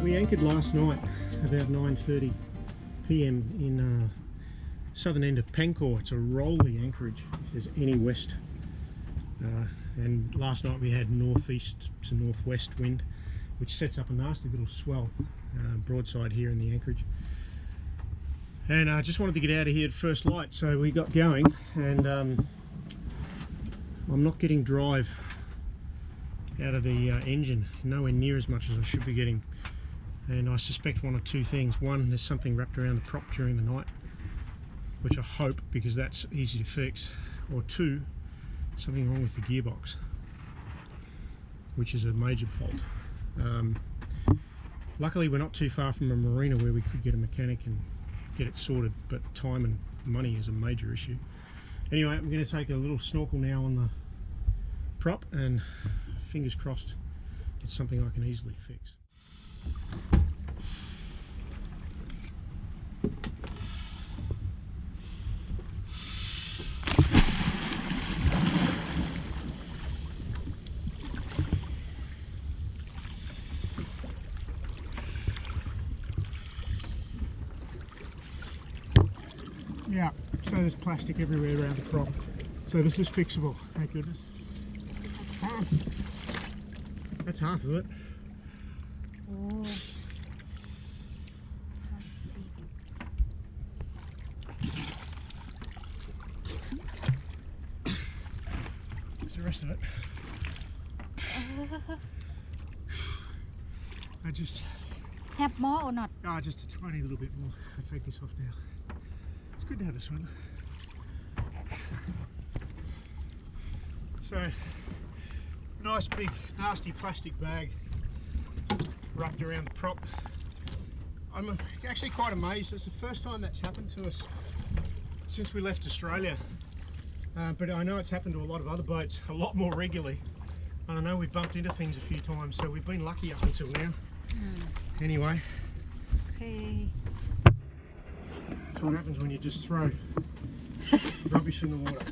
We anchored last night about 9:30 p.m. in southern end of Pangkor. It's a rolling anchorage if there's any west. And last night we had northeast to northwest wind, which sets up a nasty little swell broadside here in the anchorage. And I just wanted to get out of here at first light, so we got going, and I'm not getting drive out of the engine, nowhere near as much as I should be getting. And I suspect one or two things. One, there's something wrapped around the prop during the night, which I hope, because that's easy to fix. Or two, something wrong with the gearbox, which is a major fault. Luckily we're not too far from a marina where we could get a mechanic and get it sorted, but time and money is a major issue. Anyway, I'm going to take a little snorkel now on the prop, and fingers crossed it's something I can easily fix. Yeah, so there's plastic everywhere around the prop. So this is fixable, thank goodness. That's half of it. Oh, plastic. What's the rest of it? I just... Have more or not? Ah, just a tiny little bit more. I'll take this off now. It's good to have a swim. So, nice big nasty plastic bag wrapped around the prop. I'm actually quite amazed. It's the first time that's happened to us since we left Australia, but I know it's happened to a lot of other boats a lot more regularly, and I know we've bumped into things a few times, so we've been lucky up until now. Anyway, okay, that's what happens when you just throw rubbish in the water.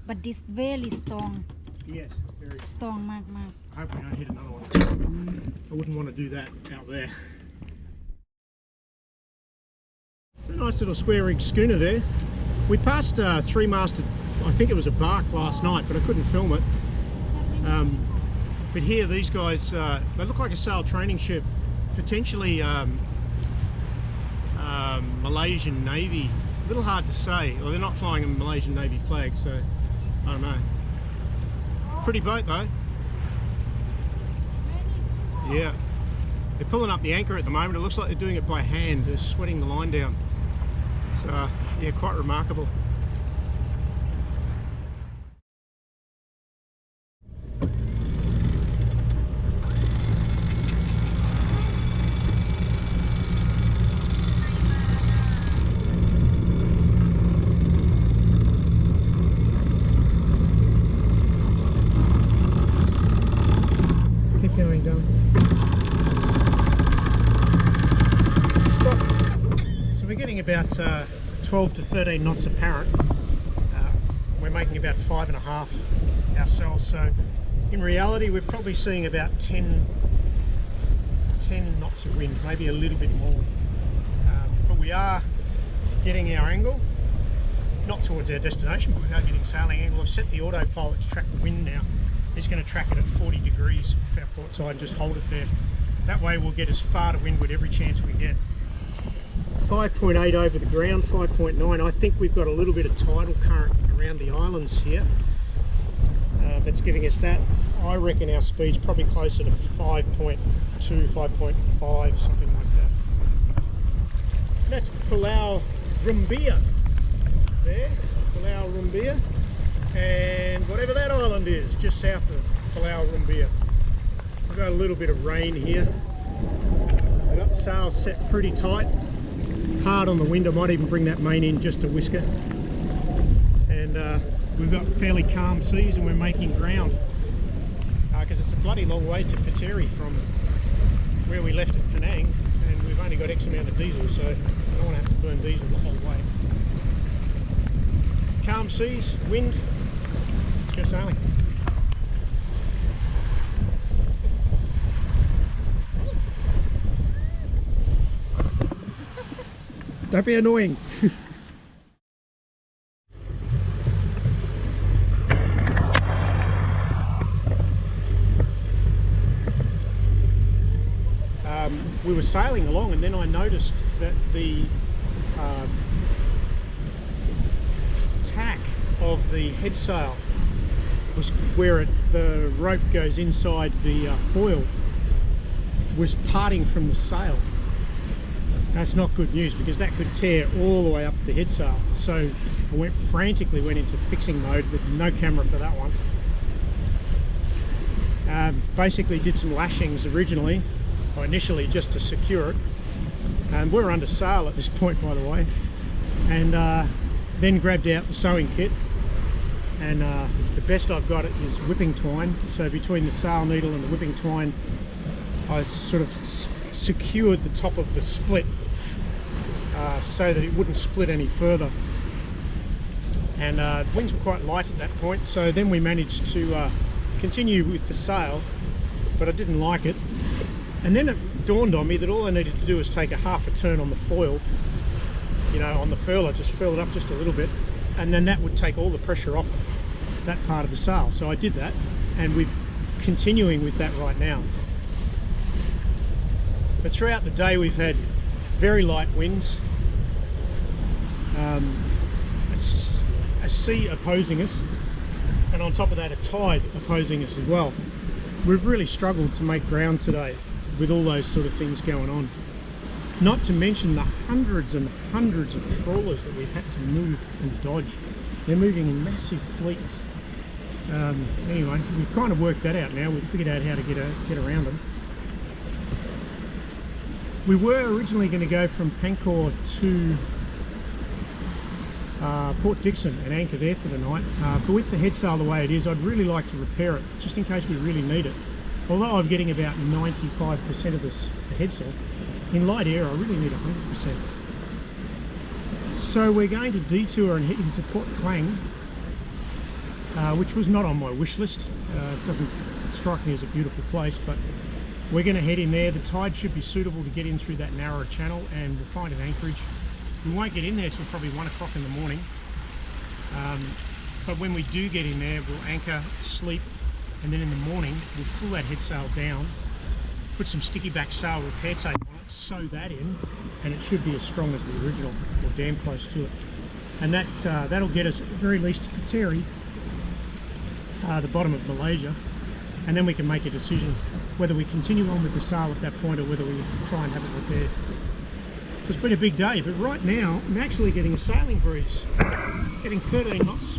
But this very strong. Yes, very strong. Mark. I hope we don't hit another one. I wouldn't want to do that out there. It's a nice little square rig schooner there. We passed three-masted, I think it was a bark last night, but I couldn't film it. But here, these guys, they look like a sail training ship, potentially Malaysian Navy. A little hard to say. Well, they're not flying a Malaysian Navy flag, so I don't know. Pretty boat though. Yeah. They're pulling up the anchor at the moment. It looks like they're doing it by hand. They're sweating the line down. So yeah, quite remarkable. So we're getting about 12 to 13 knots apparent. We're making about 5.5 ourselves, so in reality we're probably seeing about 10 knots of wind, maybe a little bit more. But we are getting our angle, not towards our destination, but we are getting sailing angle. I've set the autopilot to track the wind now. It's going to track it at 40 degrees off our port side and just hold it there. That way we'll get as far to windward every chance we get. 5.8 over the ground, 5.9. I think we've got a little bit of tidal current around the islands here that's giving us that. I reckon our speed's probably closer to 5.2, 5.5, something like that. That's Pulau Rumbia there, Pulau Rumbia, and whatever that island is, just south of Pulau Rumbia. We've got a little bit of rain here. We've got the sails set pretty tight, hard on the wind. I might even bring that main in just a whisker. And we've got fairly calm seas and we're making ground, because it's a bloody long way to Pateri from where we left at Penang, and we've only got X amount of diesel, so I don't want to have to burn diesel the whole way. Calm seas, wind, let's go sailing. Don't be annoying. We were sailing along, and then I noticed that the tack of the headsail was where the rope goes inside the foil was parting from the sail. That's not good news, because that could tear all the way up the headsail. So I frantically went into fixing mode with no camera for that one. Basically did some lashings originally, or initially, just to secure it. And we're under sail at this point, by the way. And then grabbed out the sewing kit, and the best I've got it is whipping twine. So between the sail needle and the whipping twine, I sort of secured the top of the split so that it wouldn't split any further. And the winds were quite light at that point, so then we managed to continue with the sail, but I didn't like it. And then it dawned on me that all I needed to do was take a half a turn on the foil, you know, on the furler, just furl it up just a little bit, and then that would take all the pressure off that part of the sail. So I did that, and we're continuing with that right now. But throughout the day we've had very light winds, a sea opposing us, and on top of that a tide opposing us as well. We've really struggled to make ground today with all those sort of things going on. Not to mention the hundreds and hundreds of trawlers that we've had to move and dodge. They're moving in massive fleets. Anyway, we've kind of worked that out now. We've figured out how to get around them. We were originally going to go from Pangkor to Port Dickson and anchor there for the night, but with the headsail the way it is, I'd really like to repair it just in case we really need it. Although I'm getting about 95% of the headsail, in light air I really need 100%. So we're going to detour and head into Port Klang, which was not on my wish list. It doesn't strike me as a beautiful place, but we're going to head in there. The tide should be suitable to get in through that narrow channel, and we'll find an anchorage. We won't get in there till probably 1 o'clock in the morning, but when we do get in there, we'll anchor, sleep, and then in the morning we'll pull that headsail down, put some sticky back sail repair tape on it, sew that in, and it should be as strong as the original, or damn close to it. And that'll get us at the very least to Kateri, the bottom of Malaysia, and then we can make a decision whether we continue on with the sail at that point or whether we try and have it repaired. So it's been a big day, but right now I'm actually getting a sailing breeze, getting 13 knots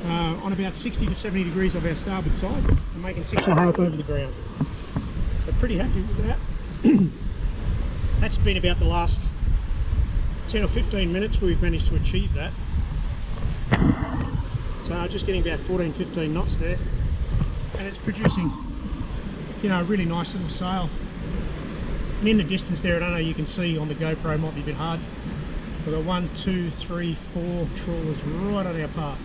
on about 60 to 70 degrees of our starboard side, and making 6.5 over the ground. So pretty happy with that. That's been about the last 10 or 15 minutes where we've managed to achieve that. So just getting about 14-15 knots there, and it's producing, you know, a really nice little sail. And in the distance there, I don't know, you can see on the GoPro, might be a bit hard, we've got 1, 2, 3, 4 trawlers right on our path.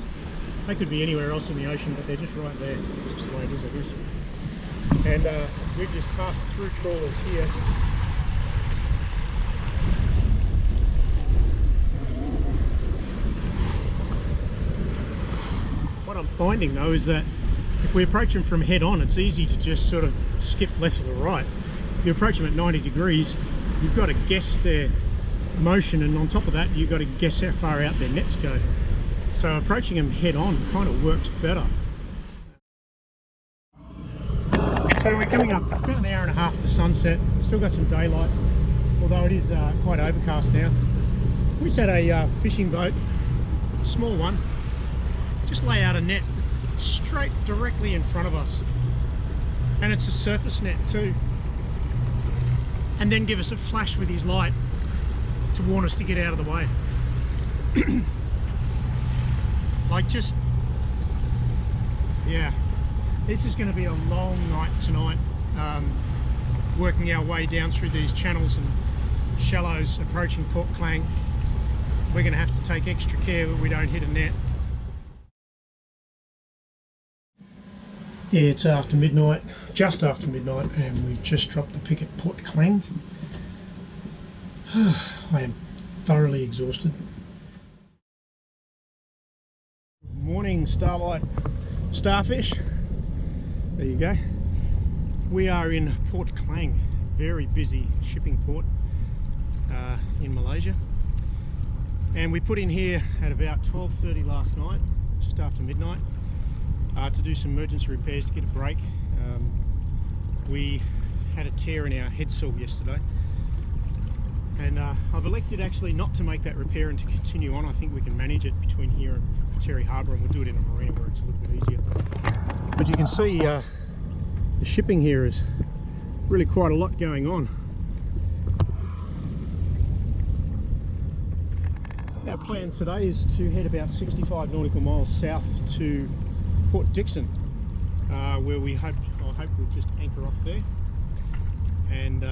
They could be anywhere else in the ocean, but they're just right there. It's just the way it is, I guess. And we've just passed through trawlers here. What I'm finding though is that if we approach them from head on, it's easy to just sort of skip left or right. If you approach them at 90 degrees, you've got to guess their motion, and on top of that you've got to guess how far out their nets go. So approaching them head on kind of works better. So we're coming up about an hour and a half to sunset. Still got some daylight, although it is quite overcast now. We just had a fishing boat, small one, just lay out a net straight directly in front of us, and it's a surface net too, and then give us a flash with his light to warn us to get out of the way. Like, just, yeah, this is going to be a long night tonight, working our way down through these channels and shallows approaching Port Klang. We're going to have to take extra care that we don't hit a net. Yeah, it's after midnight, just after midnight, and we've just dropped the pick at Port Klang. I am thoroughly exhausted. Morning, Starlight starfish. There you go. We are in Port Klang, very busy shipping port in Malaysia. And we put in here at about 12:30 last night, just after midnight, to do some emergency repairs to get a break. We had a tear in our headsail yesterday, and I've elected actually not to make that repair and to continue on. I think we can manage it between here and Terry Harbour, and we'll do it in a marina where it's a little bit easier. But you can see the shipping here is really quite a lot going on. Our plan today is to head about 65 nautical miles south to Port Dickson, where I hope we'll just anchor off there, and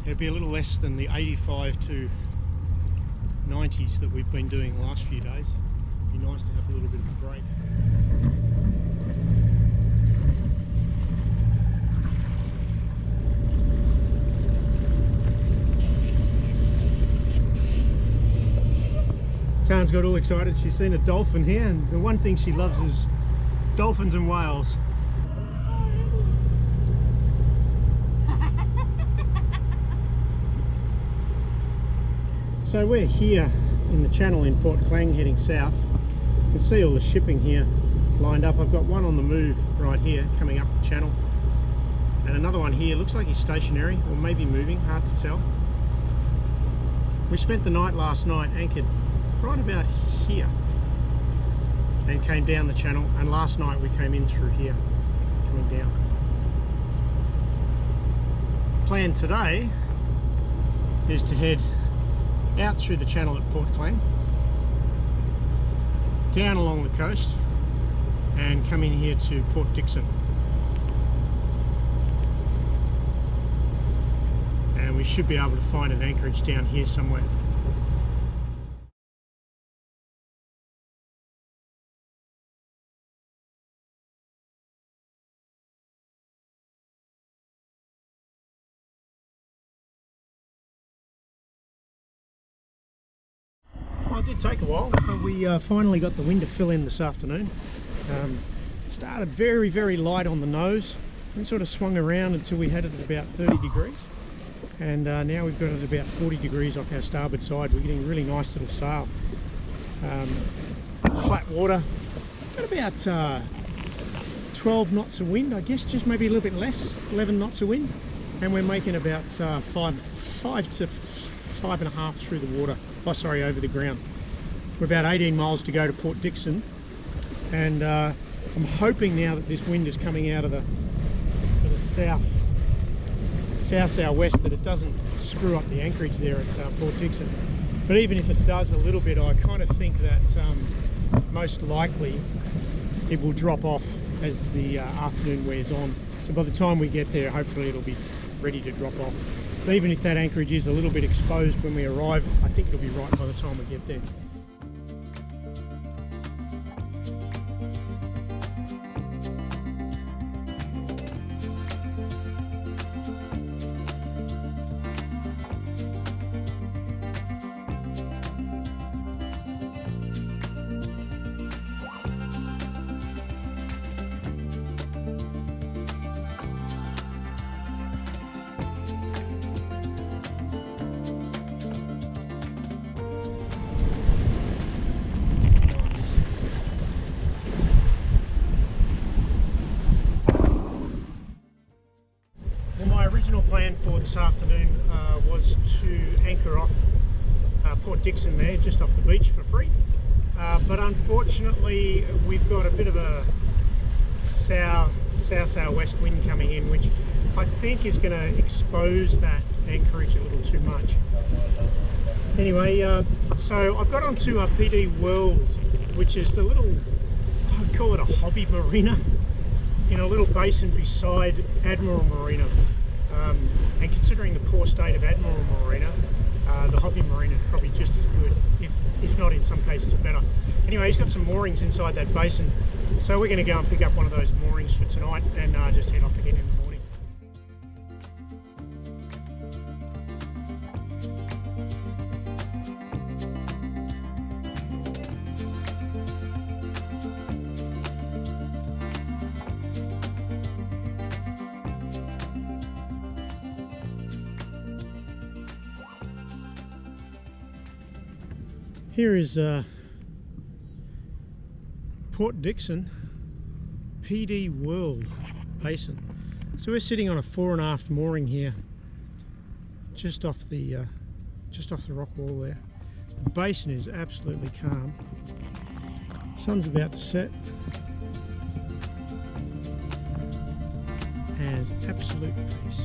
it'll be a little less than the 85 to 90s that we've been doing the last few days. It'd be nice to have a little bit of a break. Tan's got all excited. She's seen a dolphin here, and the one thing she loves is dolphins and whales. So we're here in the channel in Port Klang heading south. You can see all the shipping here lined up. I've got one on the move right here coming up the channel, and another one here. Looks like he's stationary or maybe moving, hard to tell. We spent the night last night anchored right about here and came down the channel, and last night we came in through here, coming down. Plan today is to head out through the channel at Port Klang, down along the coast, and come in here to Port Dickson. And we should be able to find an anchorage down here somewhere. It did take a while, but we finally got the wind to fill in this afternoon. Started very light on the nose, and sort of swung around until we had it at about 30 degrees, and now we've got it at about 40 degrees off our starboard side. We're getting a really nice little sail. Flat water, got about 12 knots of wind, I guess, just maybe a little bit less, 11 knots of wind, and we're making about 5 to 5.5 through the water. Oh, sorry, over the ground. We're about 18 miles to go to Port Dickson, and I'm hoping now that this wind is coming out of the sort of south-southwest that it doesn't screw up the anchorage there at Port Dickson. But even if it does a little bit, I kind of think that most likely it will drop off as the afternoon wears on. So by the time we get there, hopefully it'll be ready to drop off. So even if that anchorage is a little bit exposed when we arrive, I think it'll be right by the time we get there. Plan for this afternoon was to anchor off Port Dickson there, just off the beach for free, but unfortunately we've got a bit of a south-southwest wind coming in, which I think is going to expose that anchorage a little too much. Anyway, so I've got onto a PD World, which is the little, I'd call it a hobby marina, in a little basin beside Admiral Marina. And considering the poor state of Admiral Marina, the hobby marina is probably just as good, if not in some cases better. Anyway, he's got some moorings inside that basin, so we're going to go and pick up one of those moorings for tonight and just head off again in the morning. Here is Port Dickson PD World Basin. So we're sitting on a fore and aft mooring here, just off the rock wall there. The basin is absolutely calm. Sun's about to set, and absolute peace.